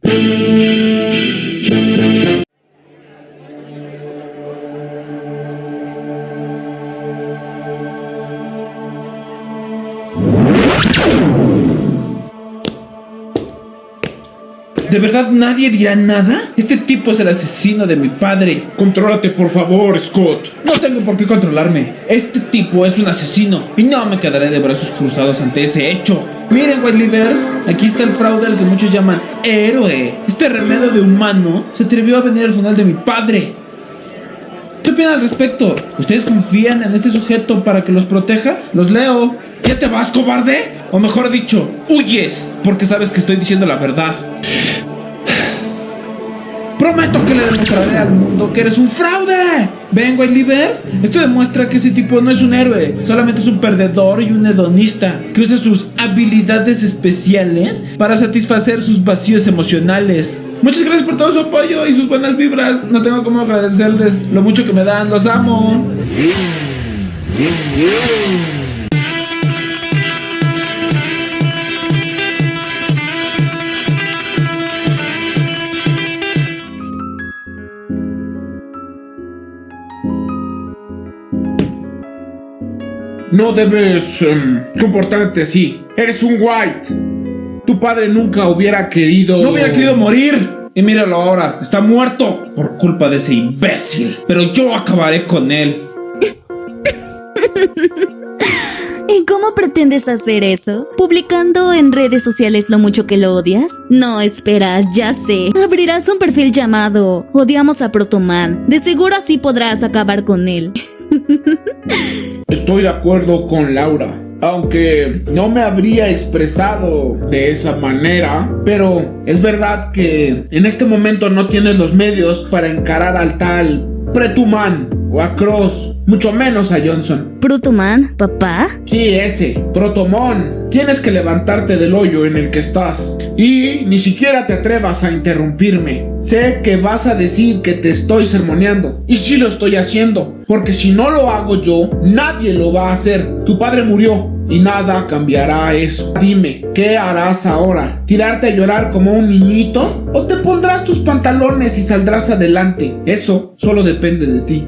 ¿De verdad nadie dirá nada? Este tipo es el asesino de mi padre. Contrólate, por favor, Scott. No tengo por qué controlarme. Este tipo es un asesino y no me quedaré de brazos cruzados ante ese hecho. Miren, White Livers, aquí está el fraude al que muchos llaman héroe. Este remedio de humano se atrevió a venir al funeral de mi padre. ¿Qué opinan al respecto? ¿Ustedes confían en este sujeto para que los proteja? Los leo. ¿Ya te vas, cobarde? O mejor dicho, huyes, porque sabes que estoy diciendo la verdad. Prometo que le demostraré al mundo que eres un fraude. ¿Ven, White Livers? Esto demuestra que ese tipo no es un héroe, solamente es un perdedor y un hedonista que usa sus habilidades especiales para satisfacer sus vacíos emocionales. Muchas gracias por todo su apoyo y sus buenas vibras. No tengo cómo agradecerles lo mucho que me dan. Los amo. No debes comportarte así. Eres un White. Tu padre nunca hubiera querido... No hubiera querido morir. Y míralo ahora, está muerto por culpa de ese imbécil. Pero yo acabaré con él. ¿Y cómo pretendes hacer eso? ¿Publicando en redes sociales lo mucho que lo odias? No, espera, ya sé. Abrirás un perfil llamado Odiamos a Protoman. De seguro así podrás acabar con él. Estoy de acuerdo con Laura, aunque no me habría expresado de esa manera, pero es verdad que en este momento no tienes los medios para encarar al tal Protoman o a Cross, mucho menos a Johnson. ¿Protoman? ¿Papá? Sí, ese, Protomon. Tienes que levantarte del hoyo en el que estás. Y ni siquiera te atrevas a interrumpirme. Sé que vas a decir que te estoy sermoneando. Y sí lo estoy haciendo. Porque si no lo hago yo, nadie lo va a hacer. Tu padre murió. Y nada cambiará eso. Dime, ¿qué harás ahora? ¿Tirarte a llorar como un niñito? ¿O te pondrás tus pantalones y saldrás adelante? Eso solo depende de ti.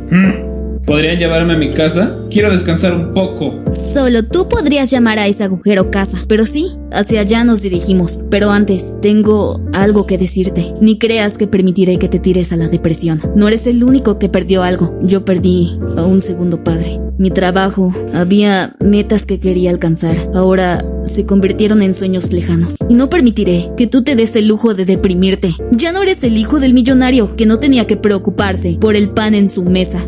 ¿Podrían llevarme a mi casa? Quiero descansar un poco. Solo tú podrías llamar a ese agujero casa. Pero sí, hacia allá nos dirigimos. Pero antes, tengo algo que decirte. Ni creas que permitiré que te tires a la depresión. No eres el único que perdió algo. Yo perdí a un segundo padre. Mi trabajo, había metas que quería alcanzar. Ahora se convirtieron en sueños lejanos. Y no permitiré que tú te des el lujo de deprimirte. Ya no eres el hijo del millonario que no tenía que preocuparse por el pan en su mesa.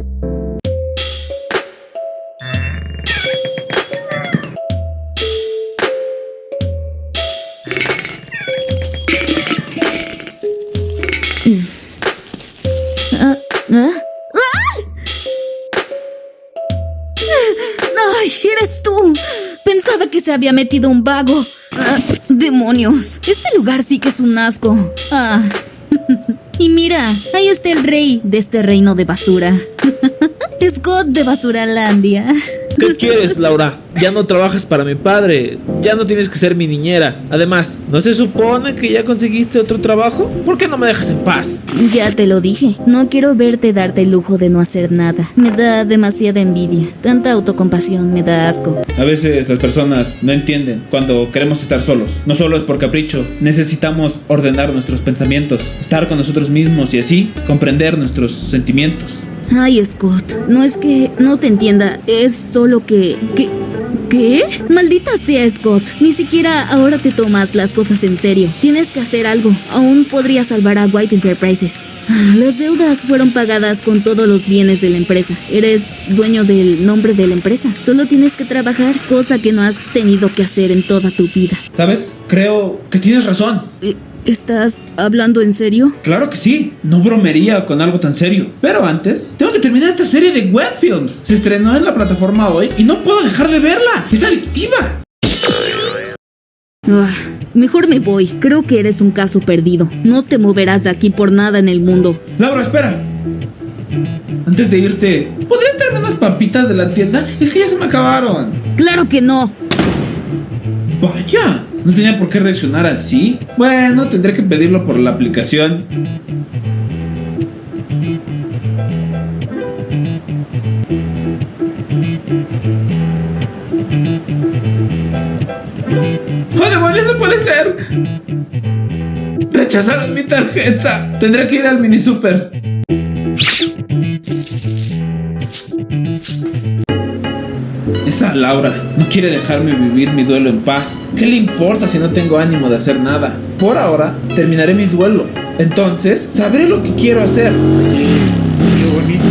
¡Ay, eres tú! Pensaba que se había metido un vago. ¡Demonios! Este lugar sí que es un asco. Y mira, ahí está el rey de este reino de basura. Scott de Basuralandia. ¿Qué quieres, Laura? Ya no trabajas para mi padre. Ya no tienes que ser mi niñera. Además, ¿no se supone que ya conseguiste otro trabajo? ¿Por qué no me dejas en paz? Ya te lo dije. No quiero verte darte el lujo de no hacer nada. Me da demasiada envidia. Tanta autocompasión me da asco. A veces las personas no entienden cuando queremos estar solos. No solo es por capricho. Necesitamos ordenar nuestros pensamientos, estar con nosotros mismos y así comprender nuestros sentimientos. Ay, Scott, no es que no te entienda, es solo que... ¿Qué? Maldita sea, Scott. Ni siquiera ahora te tomas las cosas en serio. Tienes que hacer algo. Aún podrías salvar a White Enterprises. Las deudas fueron pagadas con todos los bienes de la empresa. Eres dueño del nombre de la empresa. Solo tienes que trabajar, cosa que no has tenido que hacer en toda tu vida. ¿Sabes? Creo que tienes razón. ¿Estás hablando en serio? Claro que sí, no bromearía con algo tan serio. Pero antes, tengo que terminar esta serie de webfilms. Se estrenó en la plataforma hoy y no puedo dejar de verla. Es adictiva. Mejor me voy. Creo que eres un caso perdido. No te moverás de aquí por nada en el mundo. Laura, espera. Antes de irte, ¿podrías traerme unas papitas de la tienda? Es que ya se me acabaron. ¡Claro que no! Vaya, no tenía por qué reaccionar así. Bueno, tendré que pedirlo por la aplicación. ¡Oh, demonios, no puede ser! Rechazaron mi tarjeta. Tendré que ir al mini super. Esa Laura no quiere dejarme vivir mi duelo en paz. ¿Qué le importa si no tengo ánimo de hacer nada? Por ahora, terminaré mi duelo. Entonces, sabré lo que quiero hacer. Qué bonito.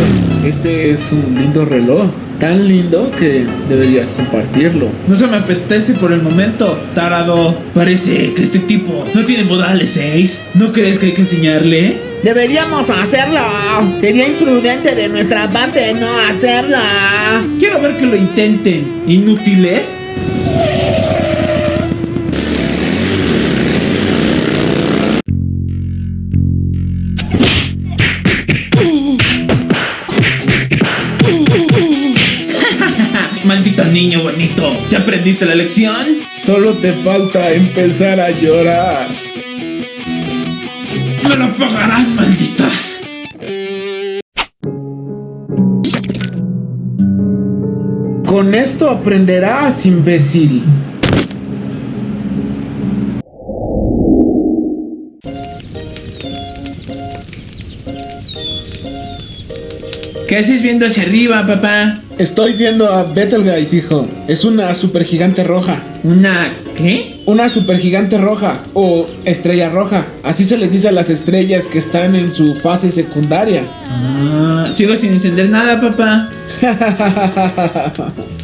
Ese es un lindo reloj. Tan lindo que deberías compartirlo. No se me apetece por el momento, tarado. Parece que este tipo no tiene modales, ¿seis? ¿No crees que hay que enseñarle? Deberíamos hacerlo. Sería imprudente de nuestra parte no hacerlo. Quiero ver que lo intenten. ¿Inútiles? Maldito niño bonito. ¿Ya aprendiste la lección? Solo te falta empezar a llorar. ¡Me lo pagarán, malditas! Con esto aprenderás, imbécil. ¿Qué haces viendo hacia arriba, papá? Estoy viendo a Betelgeuse, hijo. Es una supergigante roja. ¿Una qué? Una supergigante roja o estrella roja. Así se les dice a las estrellas que están en su fase secundaria. Sigo sin entender nada, papá.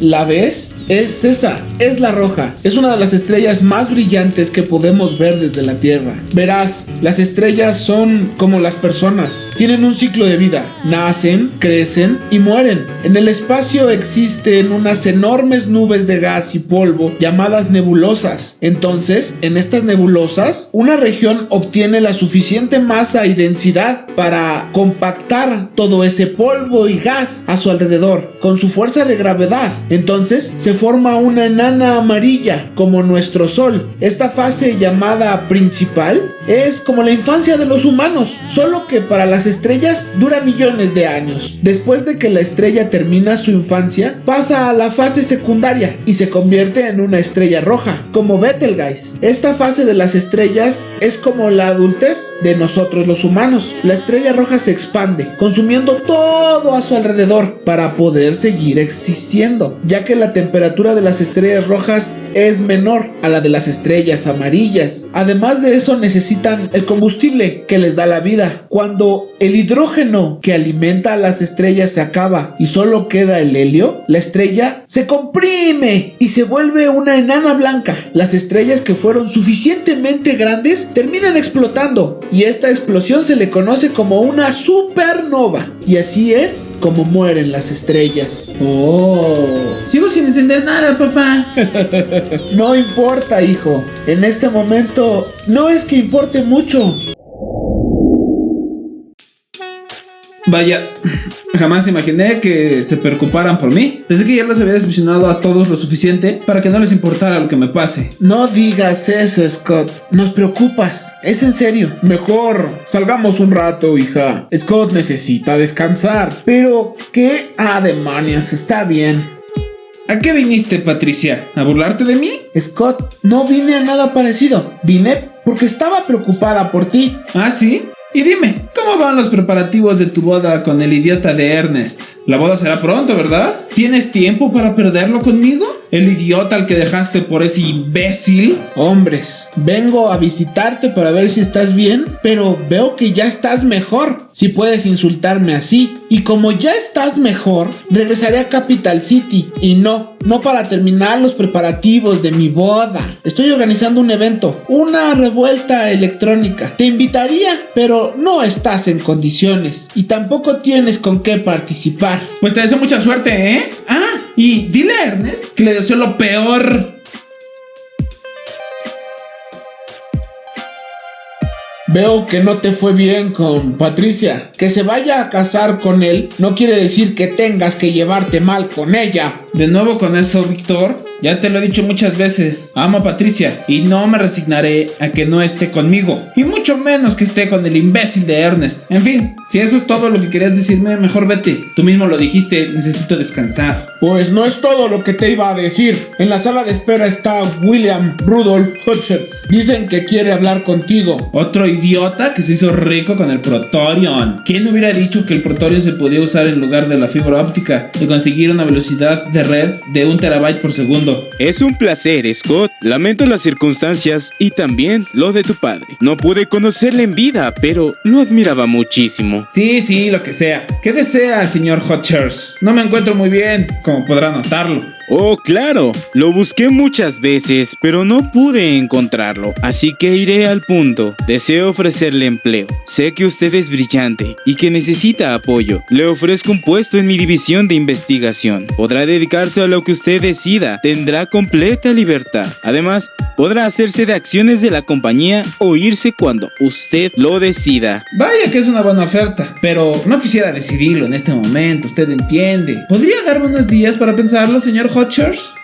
¿La ves? Es esa, es la roja. Es una de las estrellas más brillantes que podemos ver desde la Tierra. Verás, las estrellas son como las personas. Tienen un ciclo de vida. Nacen, crecen y mueren. En el espacio existen unas enormes nubes de gas y polvo llamadas nebulosas. Entonces, en estas nebulosas, una región obtiene la suficiente masa y densidad para compactar todo ese polvo y gas a su alrededor con su fuerza de gravedad. Entonces, se forma una enana amarilla como nuestro Sol. Esta fase llamada principal es como la infancia de los humanos, solo que para las estrellas dura millones de años. Después de que la estrella termina su infancia, pasa a la fase secundaria y se convierte en una estrella roja, como Betelgeuse. Esta fase de las estrellas es como la adultez de nosotros los humanos. La estrella roja se expande, consumiendo todo a su alrededor para poder seguir existiendo, ya que la temperatura de las estrellas rojas es menor a la de las estrellas amarillas. Además de eso, necesitan el combustible que les da la vida. Cuando el hidrógeno que alimenta a las estrellas se acaba y solo queda el helio, la estrella se comprime y se vuelve una enana blanca. Las estrellas que fueron suficientemente grandes terminan explotando y esta explosión se le conoce como una supernova. Y así es como mueren las estrellas. Sigo sin entender nada, papá. No importa, hijo. En este momento no es que importe mucho. Vaya, jamás imaginé que se preocuparan por mí. Pensé que ya los había decepcionado a todos lo suficiente para que no les importara lo que me pase. No digas eso, Scott. Nos preocupas. Es en serio. Mejor salgamos un rato, hija. Scott necesita descansar. Pero, ¿qué? Demonios, está bien. ¿A qué viniste, Patricia? ¿A burlarte de mí? Scott, no vine a nada parecido. Vine porque estaba preocupada por ti. ¿Ah, sí? Y dime, ¿cómo van los preparativos de tu boda con el idiota de Ernest? La boda será pronto, ¿verdad? ¿Tienes tiempo para perderlo conmigo? ¿El idiota al que dejaste por ese imbécil? Hombres, vengo a visitarte para ver si estás bien, pero veo que ya estás mejor. Si puedes insultarme así. Y como ya estás mejor, regresaré a Capital City. Y no para terminar los preparativos de mi boda. Estoy organizando un evento, una revuelta electrónica. Te invitaría, pero no estás en condiciones. Y tampoco tienes con qué participar. Pues te deseo mucha suerte, ¿eh? Y dile a Ernest que le deseo lo peor. Veo que no te fue bien con Patricia. Que se vaya a casar con él no quiere decir que tengas que llevarte mal con ella. De nuevo con eso, Víctor. Ya te lo he dicho muchas veces. Amo a Patricia y no me resignaré a que no esté conmigo. Y mucho menos que esté con el imbécil de Ernest. En fin, si eso es todo lo que querías decirme, mejor vete. Tú mismo lo dijiste, necesito descansar. Pues no es todo lo que te iba a decir. En la sala de espera está William Rudolph Hutchins. Dicen que quiere hablar contigo. Otro idiota que se hizo rico con el Protorion. ¿Quién hubiera dicho que el Protorion se podía usar en lugar de la fibra óptica y conseguir una velocidad de red de 1 terabyte por segundo? Es un placer, Scott. Lamento las circunstancias y también lo de tu padre. No pude conocerle en vida, pero lo admiraba muchísimo. Sí, lo que sea. ¿Qué desea, señor Hutchers? No me encuentro muy bien, como podrá notarlo. Oh, claro, lo busqué muchas veces, pero no pude encontrarlo, así que iré al punto. Deseo ofrecerle empleo. Sé que usted es brillante y que necesita apoyo. Le ofrezco un puesto en mi división de investigación. Podrá dedicarse a lo que usted decida. Tendrá completa libertad. Además, podrá hacerse de acciones de la compañía o irse cuando usted lo decida. Vaya que es una buena oferta, pero no quisiera decidirlo en este momento, usted entiende. ¿Podría darme unos días para pensarlo, señor Hutchers?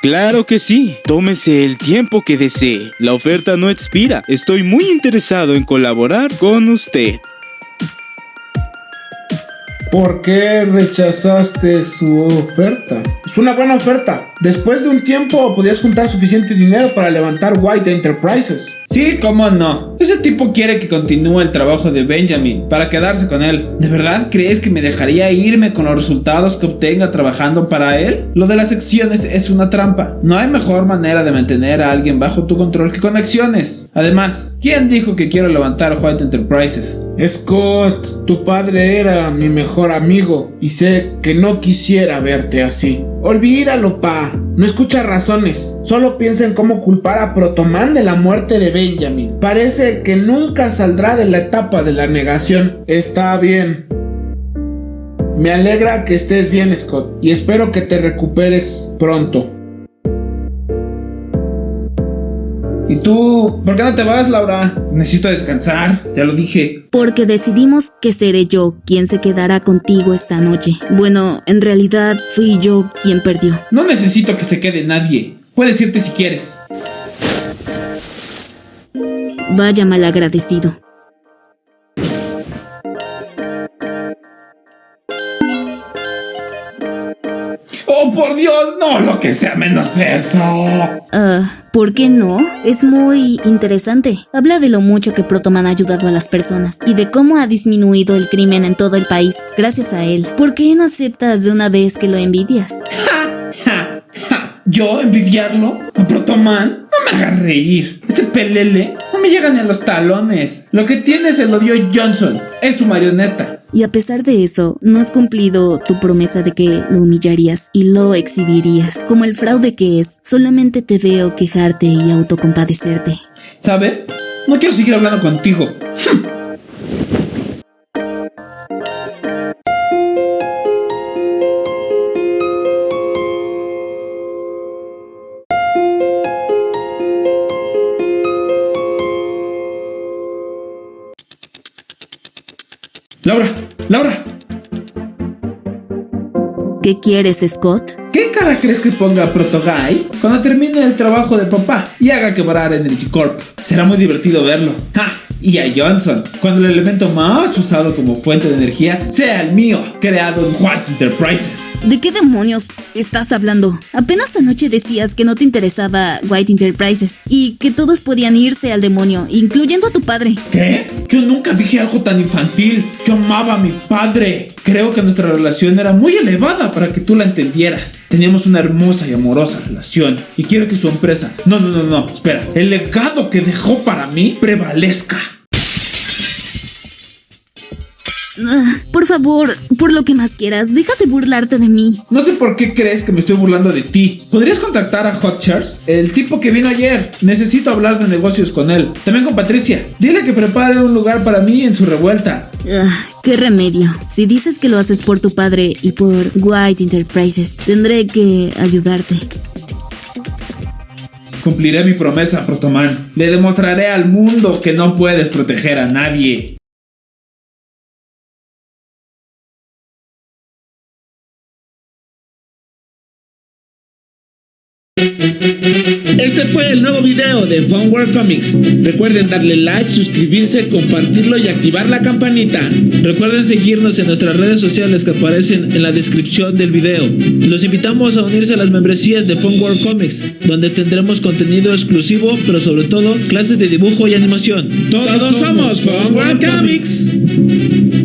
Claro que sí, tómese el tiempo que desee. La oferta no expira. Estoy muy interesado en colaborar con usted. ¿Por qué rechazaste su oferta? Es una buena oferta. Después de un tiempo podías juntar suficiente dinero para levantar White Enterprises. Sí, cómo no. Ese tipo quiere que continúe el trabajo de Benjamin para quedarse con él. ¿De verdad crees que me dejaría irme con los resultados que obtenga trabajando para él? Lo de las acciones es una trampa. No hay mejor manera de mantener a alguien bajo tu control que con acciones. Además, ¿quién dijo que quiero levantar White Enterprises? Scott, tu padre era mi mejor amigo y sé que no quisiera verte así. Olvídalo, pa. No escucha razones. Solo piensa en cómo culpar a Protoman de la muerte de Benjamin. Parece que nunca saldrá de la etapa de la negación. Está bien. Me alegra que estés bien, Scott, y espero que te recuperes pronto. ¿Y tú? ¿Por qué no te vas, Laura? Necesito descansar, ya lo dije. Porque decidimos que seré yo quien se quedará contigo esta noche. Bueno, en realidad fui yo quien perdió. No necesito que se quede nadie. Puedes irte si quieres. Vaya malagradecido. ¡Oh, por Dios! No, lo que sea menos eso. ¿Por qué no? Es muy interesante. Habla de lo mucho que Protoman ha ayudado a las personas y de cómo ha disminuido el crimen en todo el país gracias a él. ¿Por qué no aceptas de una vez que lo envidias? ¿Yo envidiarlo? ¿A Protoman? No me hagas reír. Ese pelele no me llega ni a los talones. Lo que tiene se lo dio Johnson. Es su marioneta. Y a pesar de eso, no has cumplido tu promesa de que lo humillarías y lo exhibirías. Como el fraude que es, solamente te veo quejarte y autocompadecerte. ¿Sabes? No quiero seguir hablando contigo. Laura. ¿Qué quieres, Scott? ¿Qué cara crees que ponga Protoguy cuando termine el trabajo de papá y haga quebrar Energy Corp? Será muy divertido verlo. ¡Ja! Y a Johnson, cuando el elemento más usado como fuente de energía sea el mío, creado en White Enterprises. ¿De qué demonios estás hablando? Apenas anoche decías que no te interesaba White Enterprises y que todos podían irse al demonio, incluyendo a tu padre. ¿Qué? Yo nunca dije algo tan infantil. Yo amaba a mi padre. Creo que nuestra relación era muy elevada para que tú la entendieras. Teníamos una hermosa y amorosa relación y quiero que su empresa... No, espera. El legado que dejó para mí prevalezca. Por favor, por lo que más quieras, deja de burlarte de mí. No sé por qué crees que me estoy burlando de ti. ¿Podrías contactar a Hutchers? El tipo que vino ayer. Necesito hablar de negocios con él. También con Patricia. Dile que prepare un lugar para mí en su revuelta. Qué remedio. Si dices que lo haces por tu padre y por White Enterprises, tendré que ayudarte. Cumpliré mi promesa, Protoman. Le demostraré al mundo que no puedes proteger a nadie. Este fue el nuevo video de Funware Comics. Recuerden darle like, suscribirse, compartirlo y activar la campanita. Recuerden seguirnos en nuestras redes sociales que aparecen en la descripción del video. Los invitamos a unirse a las membresías de Funware Comics, donde tendremos contenido exclusivo, pero sobre todo clases de dibujo y animación. Todos somos Funware Comics.